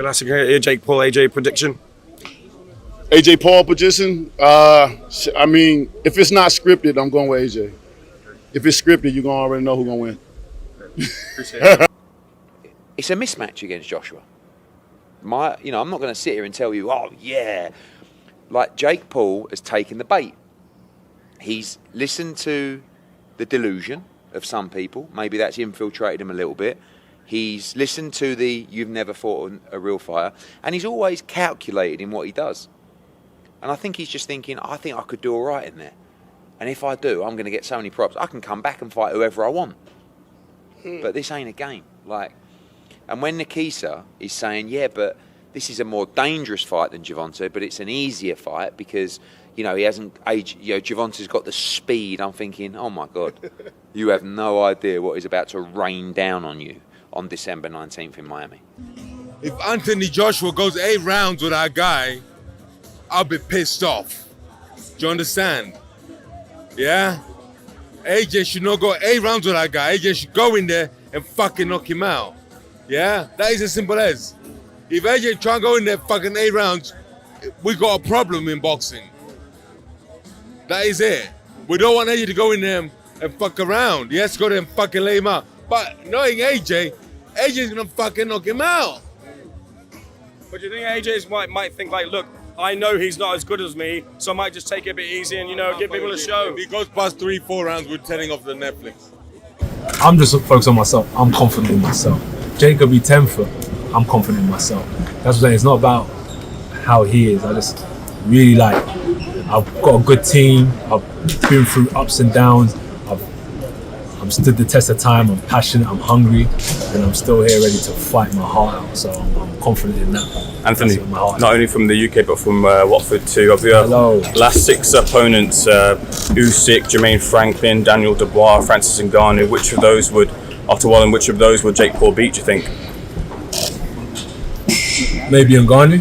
Classic here, Jake Paul, AJ prediction. AJ Paul position. I mean, if it's not scripted, I'm going with AJ. If it's scripted, you're gonna already know who's gonna win. Appreciate it. It's a mismatch against Joshua. I'm not going to sit here and tell you, oh yeah, like Jake Paul has taken the bait. He's listened to the delusion of some people. Maybe that's infiltrated him a little bit. He's listened to the "you've never fought a real fighter," and he's always calculated in what he does. And I think he's just thinking, I think I could do all right in there. And if I do, I'm going to get so many props. I can come back and fight whoever I want. But this ain't a game. And when Nikisa is saying, yeah, but this is a more dangerous fight than Gervonta, but it's an easier fight because, he hasn't aged, Gervonta's got the speed. I'm thinking, oh my God, you have no idea what is about to rain down on you on December 19th in Miami. If Anthony Joshua goes 8 rounds with that guy, I'll be pissed off. Do you understand? Yeah? AJ should not go 8 rounds with that guy. AJ should go in there and fucking knock him out. Yeah? That is as simple as. If AJ try and go in there fucking 8 rounds, we got a problem in boxing. That is it. We don't want AJ to go in there and fuck around. He has to go there and fucking lay him out. But knowing AJ's gonna fucking knock him out. But do you think AJ might think look, I know he's not as good as me, so I might just take it a bit easy and, give people a show. If he goes past 3-4 rounds, we're turning off the Netflix. I'm just focused on myself. I'm confident in myself. Jake could be 10th, I'm confident in myself. That's what I'm saying. It's not about how he is. I just really I've got a good team. I've been through ups and downs. I've stood the test of time. I'm passionate. I'm hungry, and I'm still here ready to fight my heart out. So I'm confident in that. Anthony, not only from the UK but from Watford too. Of your last 6 opponents, Usyk, Jermaine Franklin, Daniel Dubois, Francis Ngannou, which of those would Jake Paul beat, do you think? Maybe Ngannou.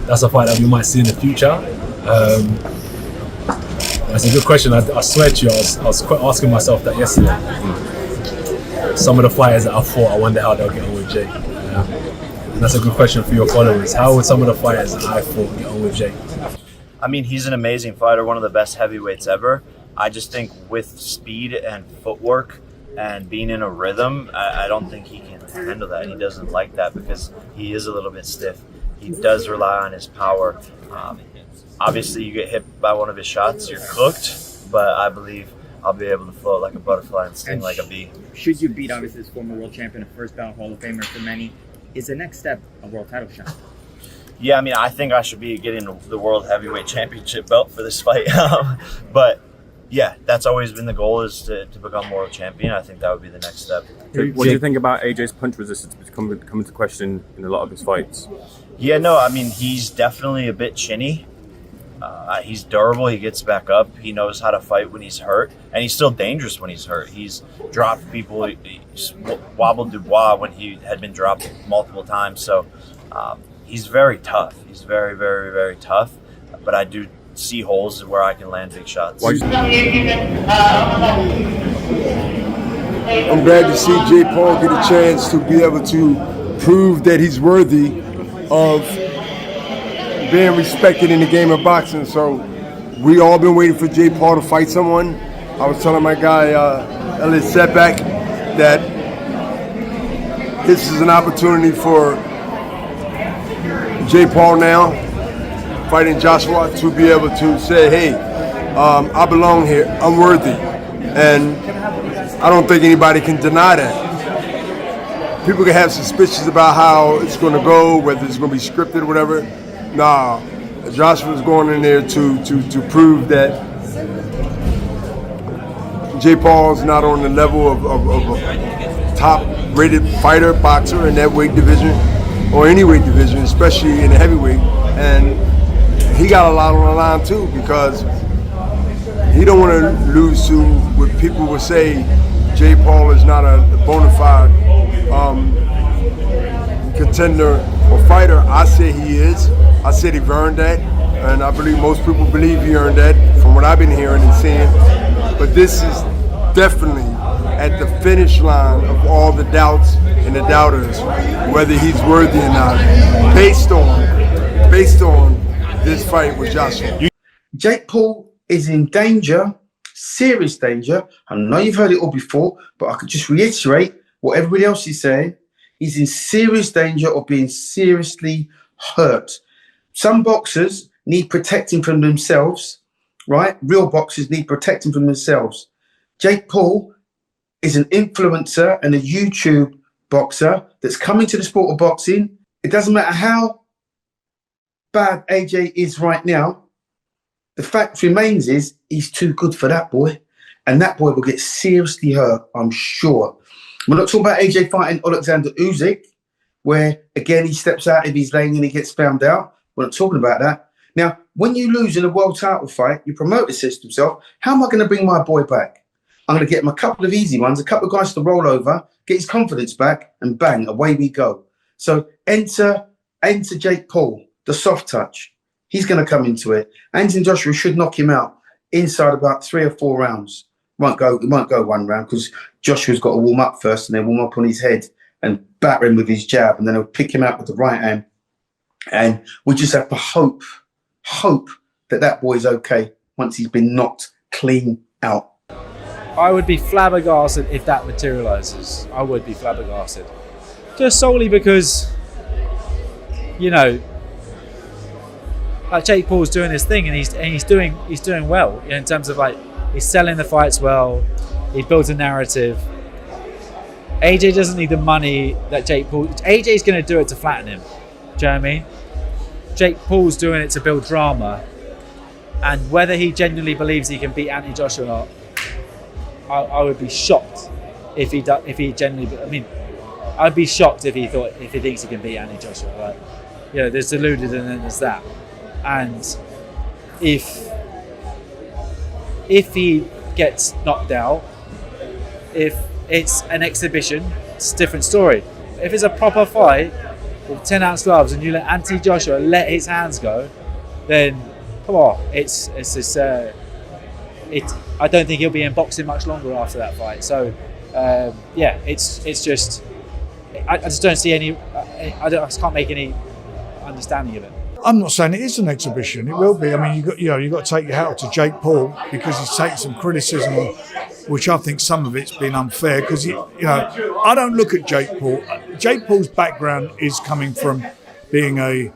That's a fight that we might see in the future. That's a good question. I swear to you, I was asking myself that yesterday. Some of the fighters that I fought, I wonder how they'll get on with Jake. And that's a good question for your followers. How would some of the fighters that I fought get on with Jake? I mean, he's an amazing fighter, one of the best heavyweights ever. I just think with speed and footwork and being in a rhythm, I don't think he can handle that. He doesn't like that because he is a little bit stiff. He does rely on his power. Obviously, you get hit by one of his shots, you're cooked, but I believe I'll be able to float like a butterfly and sting like a bee. Should you beat, obviously, this former world champion, a first ballot Hall of Famer for many, is the next step a world title shot? Yeah, I mean, I think I should be getting the World Heavyweight Championship belt for this fight. But yeah, that's always been the goal, is to become world champion. I think that would be the next step. What do you think about AJ's punch resistance coming into question in a lot of his fights? Yeah, no, I mean, he's definitely a bit chinny. He's durable. He gets back up. He knows how to fight when he's hurt, and he's still dangerous when he's hurt. He's dropped people. He's wobbled Dubois when he had been dropped multiple times. So he's very tough. He's very, very, very tough. But I do see holes where I can land big shots. I'm glad to see Jake Paul get a chance to be able to prove that he's worthy of being respected in the game of boxing. So we all been waiting for Jake Paul to fight someone. I was telling my guy Elliot Setback that this is an opportunity for Jake Paul now, fighting Joshua, to be able to say, hey, I belong here, I'm worthy. And I don't think anybody can deny that. People can have suspicions about how it's going to go, whether it's going to be scripted or whatever. Nah, Joshua's going in there to prove that Jake Paul's not on the level of a top-rated fighter, boxer in that weight division, or any weight division, especially in the heavyweight. And he got a lot on the line too, because he don't want to lose to what people would say Jake Paul is not a bona fide contender or fighter. I say he is. I said he earned that, and I believe most people believe he earned that from what I've been hearing and seeing. But this is definitely at the finish line of all the doubts and the doubters, whether he's worthy or not, based on this fight with Joshua. Jake Paul is in danger, serious danger. I know you've heard it all before, but I could just reiterate what everybody else is saying. He's in serious danger of being seriously hurt. Some boxers need protecting from themselves, right? Real boxers need protecting from themselves. Jake Paul is an influencer and a YouTube boxer that's coming to the sport of boxing. It doesn't matter how bad AJ is right now. The fact remains is he's too good for that boy. And that boy will get seriously hurt, I'm sure. We're not talking about AJ fighting Alexander Usyk, where, again, he steps out of his lane and he gets found out. We're not talking about that. Now, when you lose in a world title fight, your promoter says to himself, how am I going to bring my boy back? I'm going to get him a couple of easy ones, a couple of guys to roll over, get his confidence back, and bang, away we go. So enter Jake Paul, the soft touch. He's going to come into it. Anthony Joshua should knock him out inside about 3 or 4 rounds. It won't go 1 round because Joshua's got to warm up first and then warm up on his head and batter him with his jab, and then he'll pick him out with the right hand. And we just have to hope that boy's okay once he's been knocked clean out. I would be flabbergasted if that materialises. I would be flabbergasted. Just solely because, you know, like Jake Paul's doing his thing and he's doing well, you know, in terms of like he's selling the fights well, he builds a narrative. AJ doesn't need the money that Jake Paul. AJ's going to do it to flatten him. Do you know what I mean? Jake Paul's doing it to build drama, and whether he genuinely believes he can beat Anthony Joshua or not, I would be shocked if he genuinely. I mean, I'd be shocked if he thinks he can beat Anthony Joshua. Like, you know, there's deluded and then there's that. And if he gets knocked out, if it's an exhibition, it's a different story. If it's a proper fight with 10-ounce gloves and you let Anthony Joshua let his hands go, then come on, it's this. I don't think he'll be in boxing much longer after that fight. So yeah, it's just I just don't see any. I just can't make any understanding of it. I'm not saying it is an exhibition. It will be. I mean, you got to take your hat off to Jake Paul because he's taken some criticism, which I think some of it's been unfair. Because I don't look at Jake Paul. Jake Paul's background is coming from being a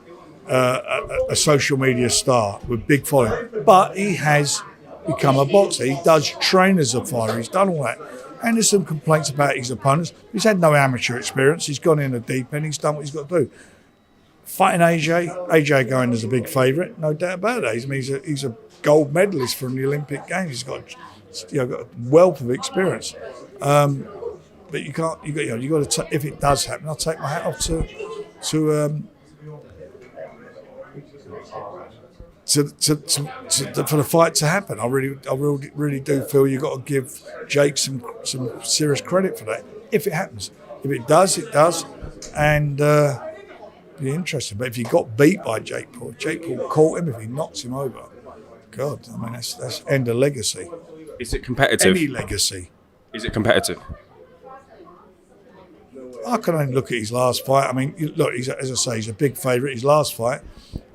social media star with big following, but he has become a boxer. He does train as a fighter. He's done all that. And there's some complaints about his opponents. He's had no amateur experience. He's gone in the deep end. He's done what he's got to do. Fighting AJ going as a big favourite, no doubt about it. I mean, he's a gold medalist from the Olympic Games. He's got a wealth of experience. But you got to. If it does happen, I'll take my hat off for the fight to happen. I really do feel you've got to give Jake some serious credit for that. If it happens, if it does, it does, and. Be interesting, but if he got beat by Jake Paul caught him, if he knocks him over, God, I mean that's end of legacy. Is it competitive? Any legacy. Is it competitive? I can only look at his last fight. I mean, look, as I say, he's a big favourite. His last fight,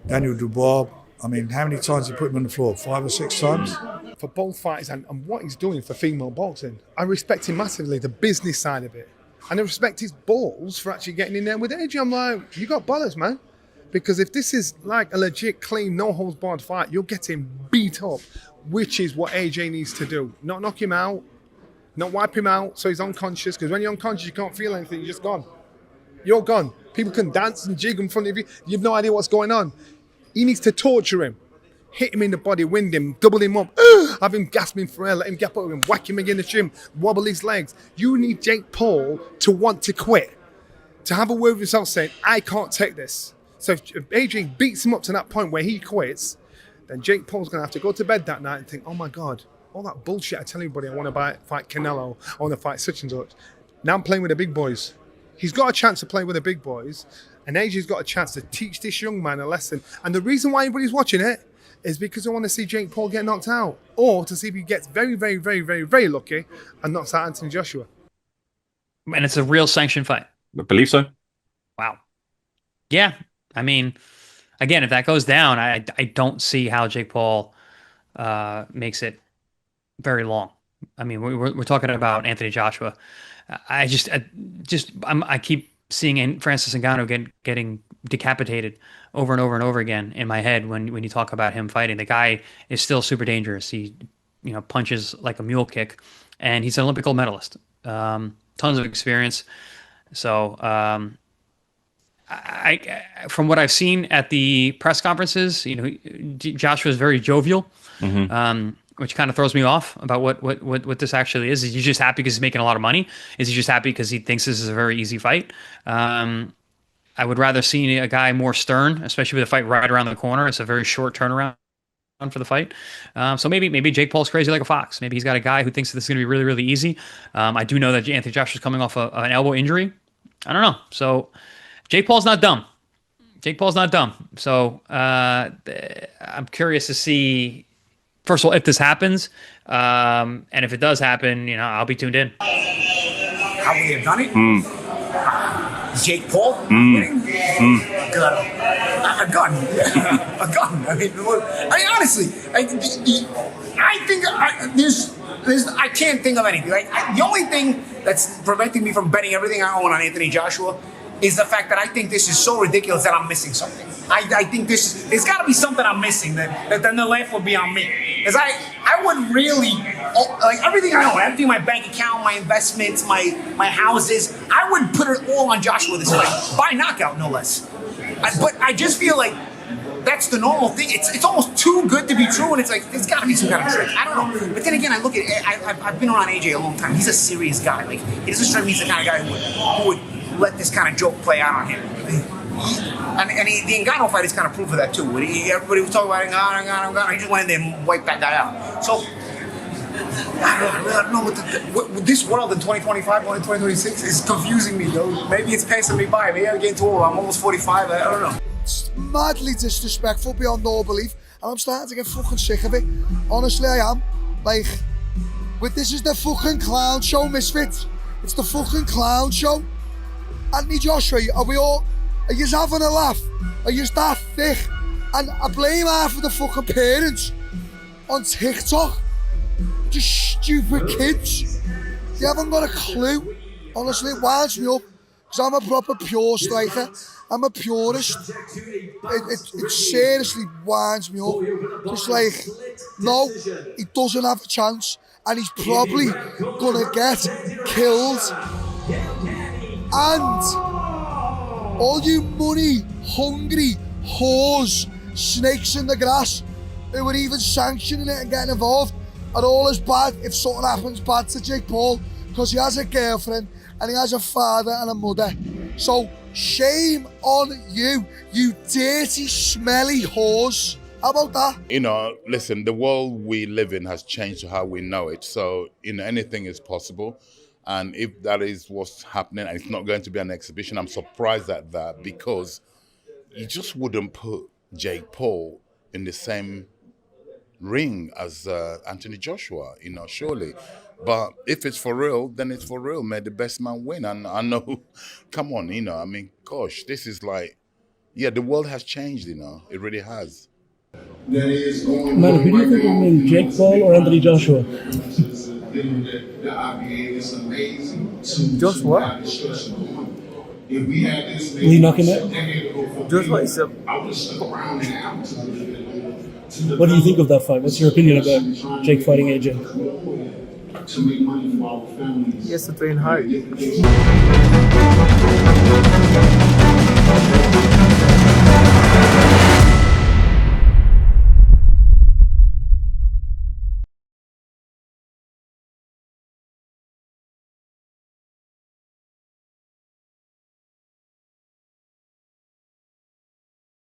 Daniel Dubois. I mean, how many times did he put him on the floor? 5 or 6 times. For both fighters and what he's doing for female boxing, I respect him massively. The business side of it. And I respect his balls for actually getting in there with AJ. I'm like, you got bollocks, man. Because if this is like a legit, clean, no-holds-barred fight, you're getting beat up, which is what AJ needs to do. Not knock him out, not wipe him out so he's unconscious. Because when you're unconscious, you can't feel anything. You're just gone. You're gone. People can dance and jig in front of you. You have no idea what's going on. He needs to torture him. Hit him in the body, wind him, double him up, have him gasping for air, let him gap up him, whack him again in the gym, wobble his legs. You need Jake Paul to want to quit, to have a word with himself saying, I can't take this. So if AJ beats him up to that point where he quits, then Jake Paul's going to have to go to bed that night and think, oh my God, all that bullshit I tell everybody, I want to fight Canelo, I want to fight such and such. Now I'm playing with the big boys. He's got a chance to play with the big boys, and AJ's got a chance to teach this young man a lesson. And the reason why everybody's watching it is because I want to see Jake Paul get knocked out, or to see if he gets very, very, very, very, very lucky and knocks out Anthony Joshua. And it's a real sanctioned fight. I believe so. Wow. Yeah. I mean, again, if that goes down, I don't see how Jake Paul makes it very long. I mean, we're talking about Anthony Joshua. I keep seeing Francis Ngannou getting decapitated over and over and over again in my head when you talk about him fighting. The guy is still super dangerous. He, punches like a mule kick, and he's an Olympic gold medalist. Tons of experience. So, I from what I've seen at the press conferences, Joshua is very jovial. Mm-hmm. Which kind of throws me off about what this actually is. Is he just happy because he's making a lot of money? Is he just happy because he thinks this is a very easy fight? I would rather see a guy more stern, especially with a fight right around the corner. It's a very short turnaround for the fight. So maybe Jake Paul's crazy like a fox. Maybe he's got a guy who thinks this is going to be really, really easy. I do know that Anthony Joshua's coming off an elbow injury. I don't know. So Jake Paul's not dumb. So I'm curious to see, first of all, if this happens, and if it does happen, I'll be tuned in. How would they have done it? Jake Paul? A gun. A gun. I mean, honestly, I think I can't think of anything. The only thing that's preventing me from betting everything I own on Anthony Joshua is the fact that I think this is so ridiculous that I'm missing something. I think there's got to be something I'm missing that then the laugh would be on me. Because I would really, everything I own, everything, my bank account, my investments, my houses, I would put it all on Joshua this fight, by knockout, no less. But I just feel like that's the normal thing. It's almost too good to be true, and it's like, there's got to be some kind of trick. I don't know. But then again, I look at it, I've been around AJ a long time. He's a serious guy. He doesn't strike me as the kind of guy who would let this kind of joke play out on him. And the Ngannou fight is kind of proof of that too. Everybody was talking about Ngannou. He just went in there and wiped that guy out. So I don't know what this world in 2025, 2026 is confusing me though. Maybe it's passing me by. Maybe I'm getting too old. I'm almost 45. I don't know. It's madly disrespectful beyond all belief, and I'm starting to get fucking sick of it. Honestly, I am. This is the fucking clown show, misfits. It's the fucking clown show. Anthony Joshua, are you having a laugh? Are you that thick? And I blame half of the fucking parents on TikTok. Just stupid kids. They haven't got a clue. Honestly, it winds me up. Because I'm a proper pure striker. I'm a purist. It seriously winds me up. Just no, he doesn't have a chance. And he's probably gonna get killed. And all you money-hungry whores, snakes in the grass, who are even sanctioning it and getting involved, are all as bad if something happens bad to Jake Paul, because he has a girlfriend and he has a father and a mother. So shame on you, you dirty, smelly whores. How about that? Listen, the world we live in has changed to how we know it. So, anything is possible. And if that is what's happening, and it's not going to be an exhibition, I'm surprised at that, because you just wouldn't put Jake Paul in the same ring as Anthony Joshua, surely. But if it's for real, then it's for real. May the best man win. And I know, come on, gosh, this is the world has changed, it really has. Man, who do you think will win, Jake Paul or Anthony Joshua? Joshua? Will he knock him out? Joshua is What do you think of that fight? What's your opinion about Jake fighting AJ? He has to train hard.